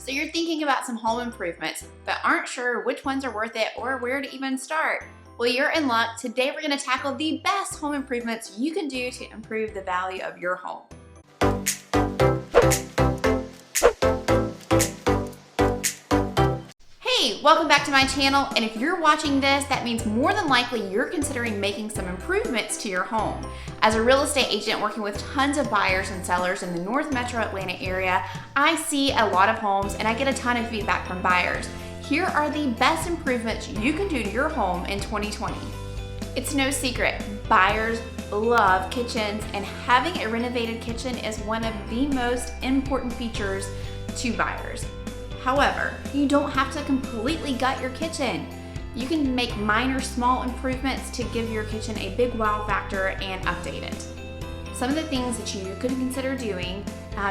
So you're thinking about some home improvements, but aren't sure which ones are worth it or where to even start? Well, you're in luck. Today we're going to tackle the best home improvements you can do to improve the value of your home. Hey, welcome back to my channel, and if you're watching this, that means more than likely you're considering making some improvements to your home. As a real estate agent working with tons of buyers and sellers in the North Metro Atlanta area, I see a lot of homes and I get a ton of feedback from buyers. Here are the best improvements you can do to your home in 2020. It's no secret, buyers love kitchens, and having a renovated kitchen is one of the most important features to buyers. However, you don't have to completely gut your kitchen. You can make minor small improvements to give your kitchen a big wow factor and update it. Some of the things that you could consider doing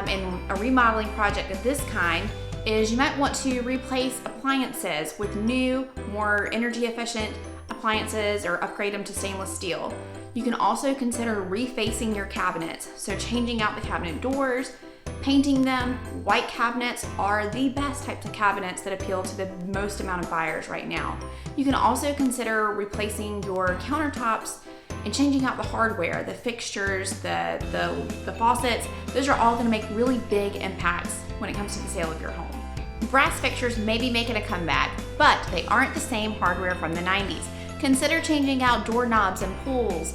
in a remodeling project of this kind is you might want to replace appliances with new, more energy efficient appliances or upgrade them to stainless steel. You can also consider refacing your cabinets, so changing out the cabinet doors, painting them. White cabinets are the best types of cabinets that appeal to the most amount of buyers right now. You can also consider replacing your countertops and changing out the hardware, the fixtures, the faucets. Those are all going to make really big impacts when it comes to the sale of your home. Brass fixtures may be making a comeback, but they aren't the same hardware from the 90s. Consider changing out doorknobs and pulls.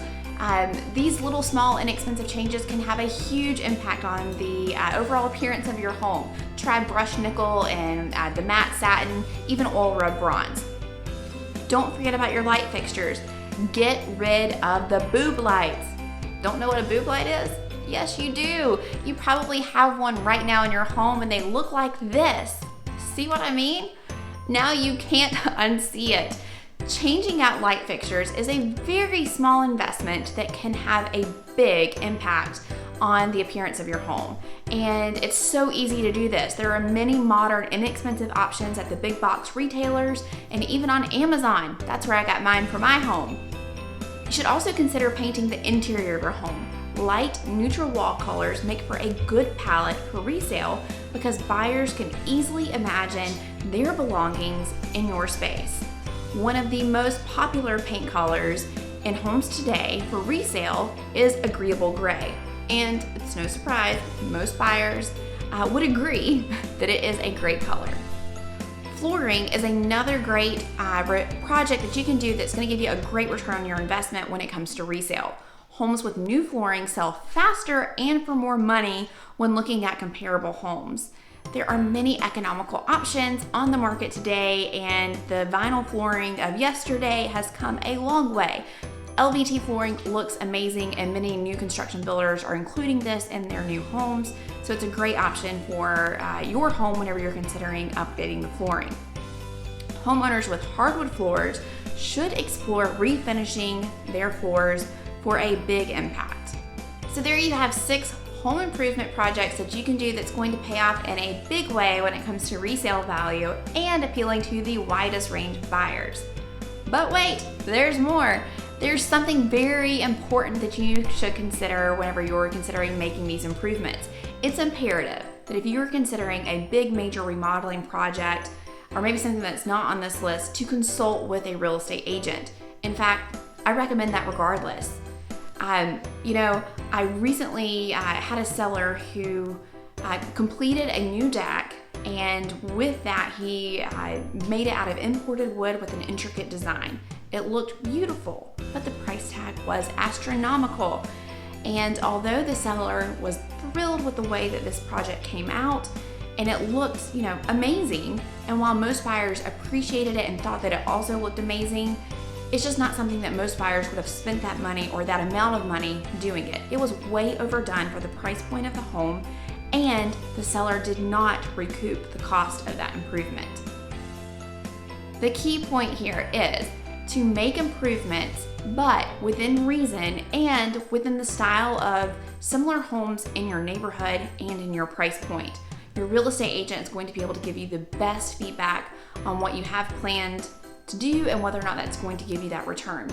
These little small inexpensive changes can have a huge impact on the overall appearance of your home. Try brushed nickel and the matte satin, even oil rub bronze. Don't forget about your light fixtures. Get rid of the boob lights. Don't know what a boob light is? Yes, you do. You probably have one right now in your home and they look like this. See what I mean? Now you can't unsee it. Changing out light fixtures is a very small investment that can have a big impact on the appearance of your home. And it's so easy to do this. There are many modern, inexpensive options at the big box retailers and even on Amazon. That's where I got mine for my home. You should also consider painting the interior of your home. Light, neutral wall colors make for a good palette for resale because buyers can easily imagine their belongings in your space. One of the most popular paint colors in homes today for resale is agreeable gray. And it's no surprise, most buyers would agree that it is a great color. Flooring is another great project that you can do that's going to give you a great return on your investment when it comes to resale. Homes with new flooring sell faster and for more money when looking at comparable homes. There are many economical options on the market today, and the vinyl flooring of yesterday has come a long way. LVT flooring looks amazing, and many new construction builders are including this in their new homes, so it's a great option for your home whenever you're considering updating the flooring. Homeowners with hardwood floors should explore refinishing their floors for a big impact. So there you have 6 home improvement projects that you can do that's going to pay off in a big way when it comes to resale value and appealing to the widest range of buyers. But wait, there's more. There's something very important that you should consider whenever you're considering making these improvements. It's imperative that if you're considering a big major remodeling project, or maybe something that's not on this list, to consult with a real estate agent. In fact, I recommend that regardless. I recently had a seller who completed a new deck, and with that he made it out of imported wood with an intricate design. It looked beautiful, but the price tag was astronomical. And although the seller was thrilled with the way that this project came out, and it looked, amazing, and while most buyers appreciated it and thought that it also looked amazing, it's just not something that most buyers would have spent that money or that amount of money doing it. It was way overdone for the price point of the home, and the seller did not recoup the cost of that improvement. The key point here is to make improvements, but within reason and within the style of similar homes in your neighborhood and in your price point. Your real estate agent is going to be able to give you the best feedback on what you have planned to do and whether or not that's going to give you that return.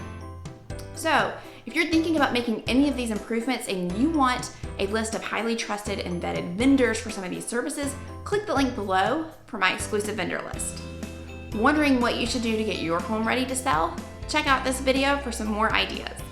So, if you're thinking about making any of these improvements and you want a list of highly trusted and vetted vendors for some of these services, click the link below for my exclusive vendor list. Wondering what you should do to get your home ready to sell? Check out this video for some more ideas.